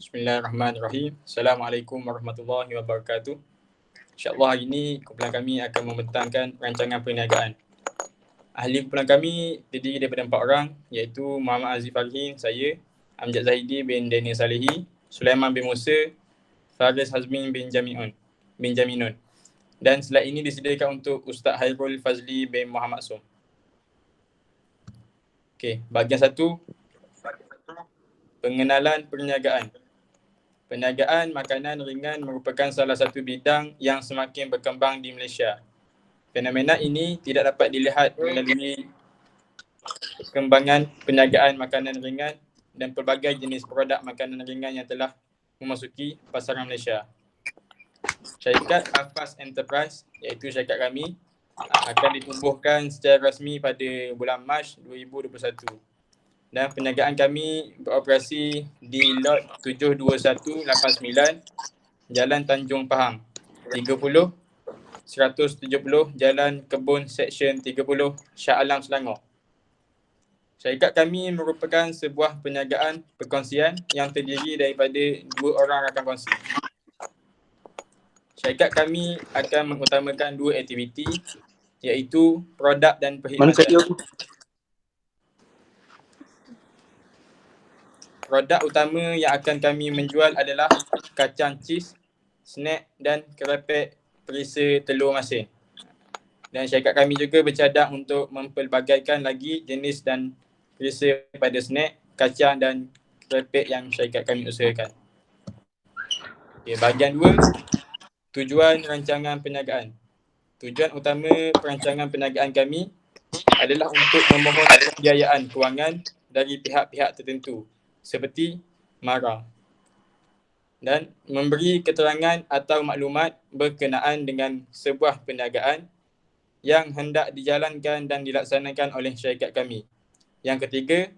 Bismillahirrahmanirrahim. Assalamualaikum warahmatullahi wabarakatuh. InsyaAllah hari ini kumpulan kami akan membentangkan rancangan perniagaan. Ahli kumpulan kami terdiri daripada 4 orang, iaitu Muhammad Aziz Farhin, saya, Amjad Zahidi bin Daniel Salehi, Sulaiman bin Musa, Faris Hazmin bin Jaminun. Dan slide ini disediakan untuk Ustaz Hairul Fazli bin Muhammad Som. Okey, bahagian 1, pengenalan perniagaan. Perniagaan makanan ringan merupakan salah satu bidang yang semakin berkembang di Malaysia. Fenomena ini tidak dapat dilihat melalui perkembangan perniagaan makanan ringan dan pelbagai jenis produk makanan ringan yang telah memasuki pasaran Malaysia. Syarikat Afas Enterprise, iaitu syarikat kami, akan ditubuhkan secara rasmi pada bulan Mac 2021. Dan perniagaan kami beroperasi di lot 72189 Jalan Tanjung Pahang 30 170 Jalan Kebun Seksyen 30 Shah Alam Selangor. Syarikat kami merupakan sebuah perniagaan perkongsian yang terdiri daripada 2 orang rakan kongsi. Syarikat kami akan mengutamakan 2 aktiviti, iaitu produk dan perkhidmatan. Produk utama yang akan kami menjual adalah kacang cheese, snack dan kerepek perisa telur masin. Dan syarikat kami juga bercadang untuk mempelbagaikan lagi jenis dan perisa pada snack, kacang dan kerepek yang syarikat kami usahakan. Okay, bahagian 2, tujuan rancangan perniagaan. Tujuan utama perancangan perniagaan kami adalah untuk memohon pembiayaan kewangan dari pihak-pihak tertentu seperti MARA dan memberi keterangan atau maklumat berkenaan dengan sebuah perniagaan yang hendak dijalankan dan dilaksanakan oleh syarikat kami. Yang ketiga,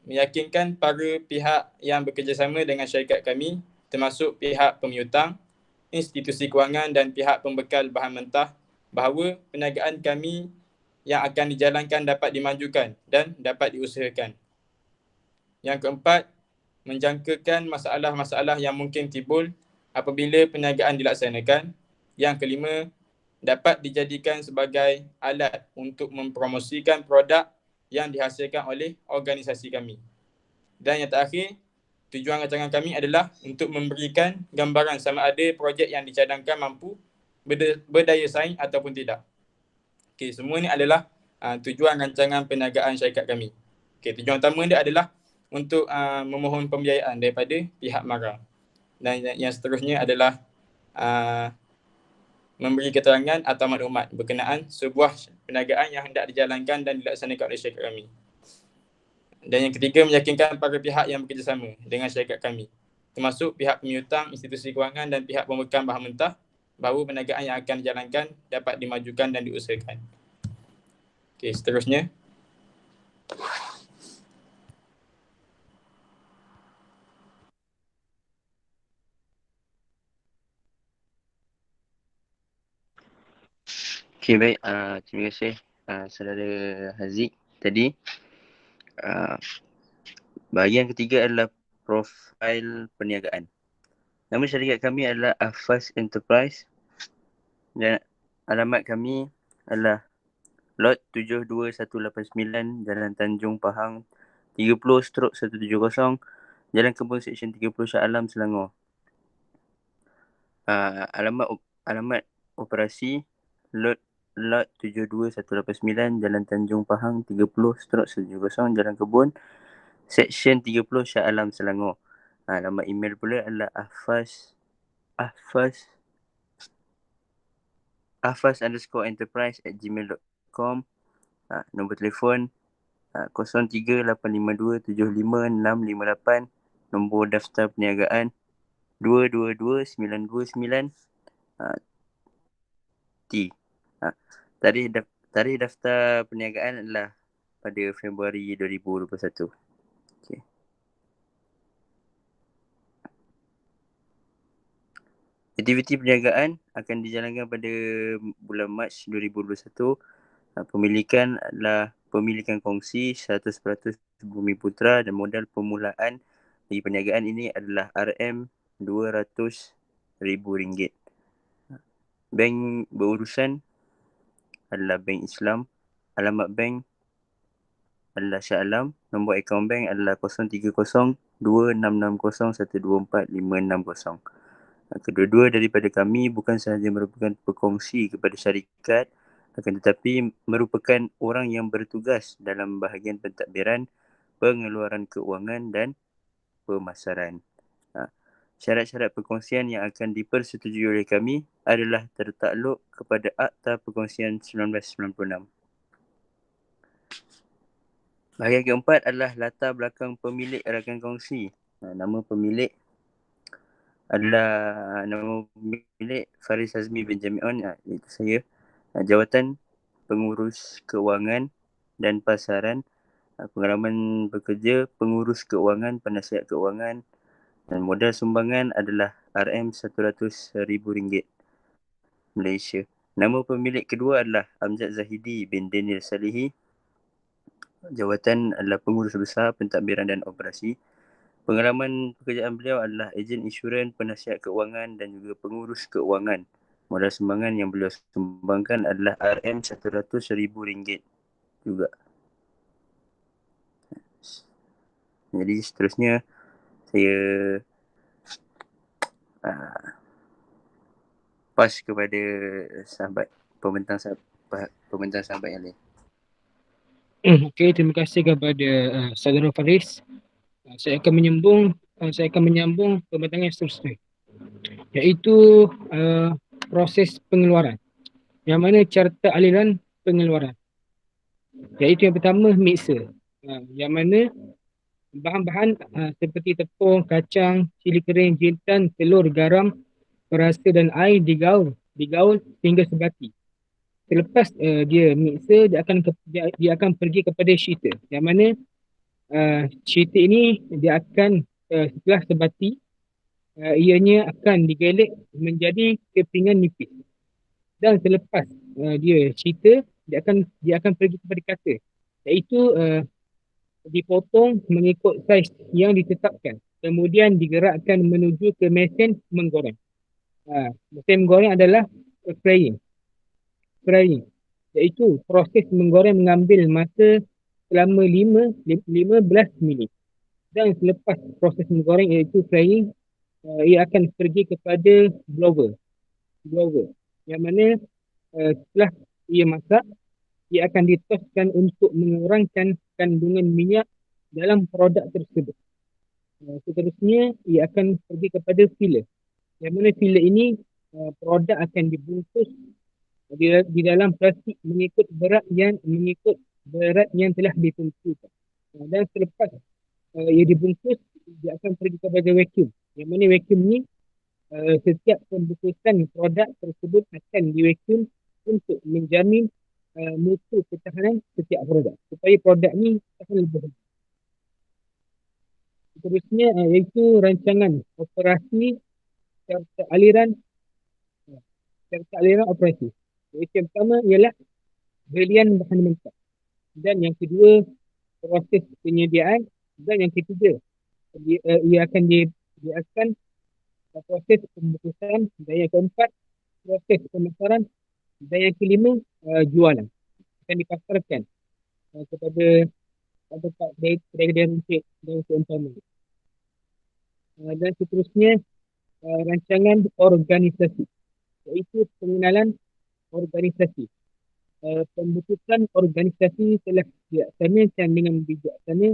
meyakinkan para pihak yang bekerjasama dengan syarikat kami, termasuk pihak pemiutang, institusi kewangan dan pihak pembekal bahan mentah, bahawa perniagaan kami yang akan dijalankan dapat dimajukan dan dapat diusahakan. Yang keempat, menjangkakan masalah-masalah yang mungkin timbul apabila perniagaan dilaksanakan. Yang kelima, dapat dijadikan sebagai alat untuk mempromosikan produk yang dihasilkan oleh organisasi kami. Dan yang terakhir, tujuan rancangan kami adalah untuk memberikan gambaran sama ada projek yang dicadangkan mampu berdaya saing ataupun tidak. Okey, semua ni adalah tujuan rancangan perniagaan syarikat kami. Okey, tujuan utama dia adalah untuk memohon pembiayaan daripada pihak MARA. Dan yang seterusnya adalah memberi keterangan atau maklumat berkenaan sebuah perniagaan yang hendak dijalankan dan dilaksanakan oleh syarikat kami. Dan yang ketiga, meyakinkan para pihak yang bekerjasama dengan syarikat kami, termasuk pihak pemiutang, institusi kewangan dan pihak pembekal bahan mentah, bahawa perniagaan yang akan dijalankan dapat dimajukan dan diusahakan. Okey, seterusnya. Okey, baik. Terima kasih saudara Haziq tadi. Bahagian ketiga adalah profil perniagaan. Nama syarikat kami adalah Afas Enterprise dan alamat kami adalah lot 72189 Jalan Tanjung Pahang 30/170 Jalan Kebun Seksyen 30 Shah Alam Selangor. Alamat operasi lot 72189 Jalan Tanjung Pahang 30/170 Jalan Kebun Seksyen 30 Shah Alam Selangor. Nama email pula adalah afas_enterprise@gmail.com. Nombor telefon 03-852-75-658. Nombor daftar perniagaan 222929 T. Tarikh daftar perniagaan adalah pada Februari 2021. Okay. Aktiviti perniagaan akan dijalankan pada bulan Mac 2021. Pemilikan adalah pemilikan kongsi 100% Bumi Putra dan modal permulaan bagi perniagaan ini adalah RM200,000. Bank berurusan adalah Bank Islam. Alamat bank adalah Shah Alam. Nombor akaun bank adalah 030266012456. Kedua-dua daripada kami bukan sahaja merupakan pekongsi kepada syarikat, akan tetapi merupakan orang yang bertugas dalam bahagian pentadbiran, pengeluaran keuangan dan pemasaran. Syarat-syarat perkongsian yang akan dipersetujui oleh kami adalah tertakluk kepada Akta Perkongsian 1996. Bahagian keempat adalah latar belakang pemilik rakan kongsi. Nama pemilik adalah Faris Hazmi bin Jami'on, itu saya. Jawatan pengurus keuangan dan pasaran, pengalaman bekerja pengurus keuangan, penasihat keuangan, dan modal sumbangan adalah RM100,000 Malaysia. Nama pemilik kedua adalah Amjad Zahidi bin Daniel Salihi. Jawatan adalah pengurus besar pentadbiran dan operasi. Pengalaman pekerjaan beliau adalah ejen insurans, penasihat keuangan dan juga pengurus keuangan. Modal sumbangan yang beliau sumbangkan adalah RM100,000 juga. Jadi seterusnya saya pas kepada sahabat pembentang sahabat yang lain. Okey, terima kasih kepada Saudara Faris. Saya akan menyambung pembentangan yang seterusnya, iaitu proses pengeluaran. Yang mana carta aliran pengeluaran. Iaitu yang pertama, mixer. Yang mana bahan-bahan seperti tepung, kacang, cili kering, jintan, telur, garam, perasa dan air digaul hingga sebati. Selepas dia mixer, dia akan pergi kepada sheeter. Yang mana sheeter ini dia akan setelah sebati, ianya akan digelek menjadi kepingan nipis. Dan selepas dia sheeter, dia akan pergi kepada cutter, iaitu dipotong mengikut saiz yang ditetapkan. Kemudian digerakkan menuju ke mesin menggoreng. Mesin menggoreng adalah frying, iaitu proses menggoreng mengambil masa selama 15 minit. Dan selepas proses menggoreng iaitu frying, ia akan pergi kepada blower, yang mana setelah ia masak, ia akan ditoskan untuk mengurangkan kandungan minyak dalam produk tersebut. Seterusnya ia akan pergi kepada filler, yang mana filler ini produk akan dibungkus di dalam plastik mengikut berat yang telah ditentukan. Dan selepas ia dibungkus, dia akan pergi kepada vacuum, yang mana vacuum ni setiap pembungkusan produk tersebut akan di-vacuum untuk menjamin mutu ketahanan setiap produk, supaya produk ni akan lebih baik. Seterusnya iaitu rancangan operasi serta aliran operasi. Yang pertama ialah belian bahan mentah, dan yang kedua proses penyediaan, dan yang ketiga ia akan proses pembungkusan, dan yang keempat proses pemasaran, dan yang kelima jualan akan dipasarkan kepada pedagang runcit dan seumpama. Dan seterusnya rancangan organisasi, iaitu pengenalan organisasi. Pembentukan organisasi telah dilaksanakan dengan bijaksana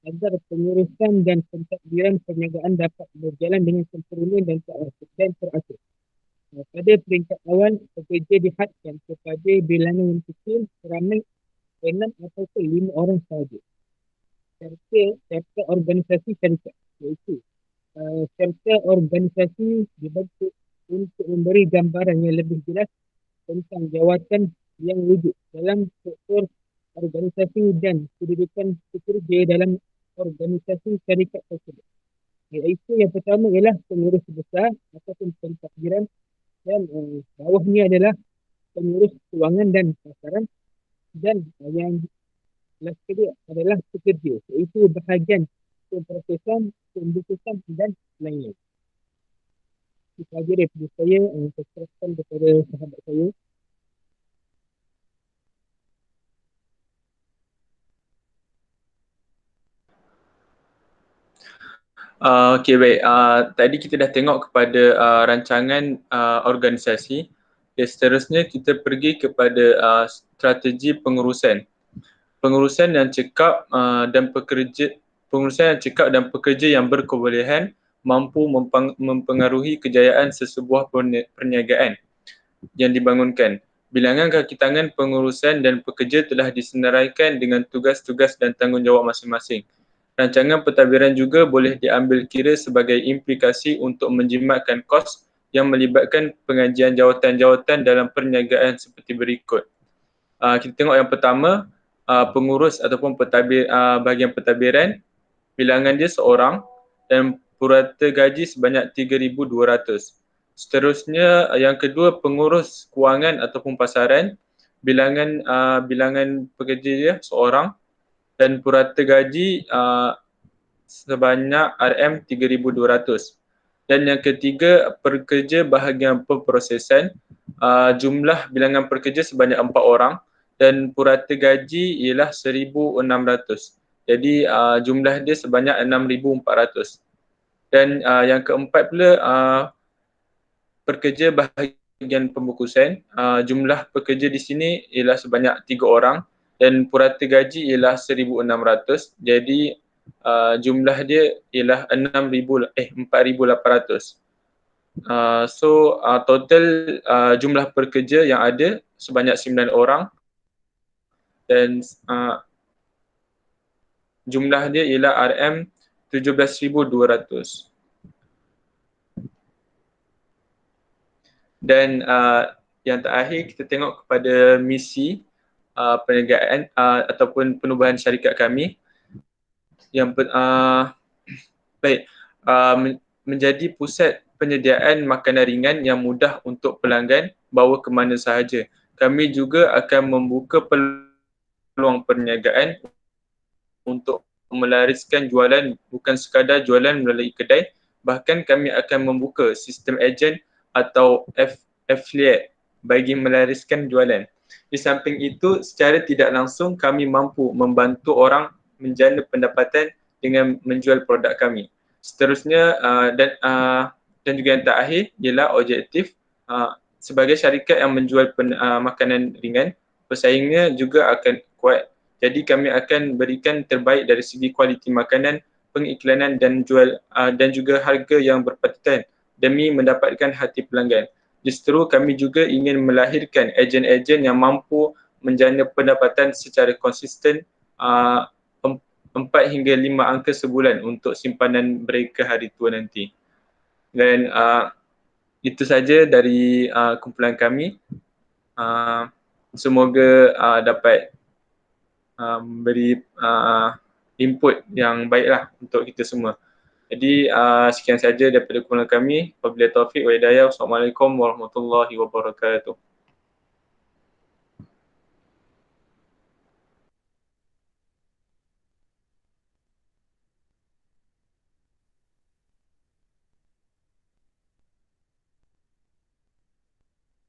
agar pengurusan dan pentadbiran perniagaan dapat berjalan dengan sempurna dan teratur. Pada peringkat awal, pekerja dihadkan kepada bilangan yang kecil seramai 6 atau 5 orang sahaja. Serta organisasi syarikat, iaitu serta organisasi dibentuk untuk memberi gambaran yang lebih jelas tentang jawatan yang wujud dalam struktur organisasi dan kedudukan pekerja dalam organisasi syarikat tersebut. Iaitu yang pertama ialah pengurus besar ataupun pentadbiran, dan bawahnya adalah pengurus kewangan dan pasaran, dan yang last kedua adalah pekerja, iaitu bahagian pembukusan dan lainnya. Itu saja daripada saya. Saya serahkan kepada sahabat saya. Okey, baik. Tadi kita dah tengok kepada rancangan organisasi. Okay, seterusnya kita pergi kepada strategi pengurusan. Pengurusan yang cekap dan pekerja yang berkebolehan mampu mempengaruhi kejayaan sesebuah perniagaan yang dibangunkan. Bilangan kaki tangan pengurusan dan pekerja telah disenaraikan dengan tugas-tugas dan tanggungjawab masing-masing. Rancangan pentadbiran juga boleh diambil kira sebagai implikasi untuk menjimatkan kos yang melibatkan pengajian jawatan-jawatan dalam perniagaan seperti berikut. Kita tengok yang pertama, pengurus ataupun bahagian pentadbiran, bilangan dia seorang dan purata gaji sebanyak 3,200. Seterusnya yang kedua, pengurus kewangan ataupun pasaran, bilangan pekerja dia seorang dan purata gaji sebanyak RM3,200. Dan yang ketiga, pekerja bahagian pemprosesan, jumlah bilangan pekerja sebanyak 4 orang dan purata gaji ialah 1,600. Jadi jumlah dia sebanyak 6,400. Dan yang keempat pula, pekerja bahagian pembukusan, jumlah pekerja di sini ialah sebanyak 3 orang dan purata gaji ialah 1,600. Jadi jumlah dia ialah 4,800. Total jumlah pekerja yang ada sebanyak 9 orang dan jumlah dia ialah RM17,200. Dan yang terakhir kita tengok kepada misi perniagaan ataupun penubuhan syarikat kami. Yang baik, menjadi pusat penyediaan makanan ringan yang mudah untuk pelanggan bawa ke mana sahaja. Kami juga akan membuka peluang perniagaan untuk melariskan jualan, bukan sekadar jualan melalui kedai, bahkan kami akan membuka sistem ejen atau affiliate bagi melariskan jualan. Di samping itu, secara tidak langsung kami mampu membantu orang menjana pendapatan dengan menjual produk kami. Seterusnya dan juga yang terakhir ialah objektif sebagai syarikat yang menjual makanan ringan, persaingnya juga akan kuat. Jadi kami akan berikan terbaik dari segi kualiti makanan, pengiklanan dan juga harga yang berpatutan demi mendapatkan hati pelanggan. Justru kami juga ingin melahirkan ejen-ejen yang mampu menjana pendapatan secara konsisten 4 hingga 5 angka sebulan untuk simpanan mereka hari tua nanti. Dan itu saja dari kumpulan kami. Semoga dapat beri input yang baiklah untuk kita semua. Jadi sekian saja daripada kumpulan kami. Wabillahi taufiq wa hidayah. Wassalamualaikum warahmatullahi wabarakatuh.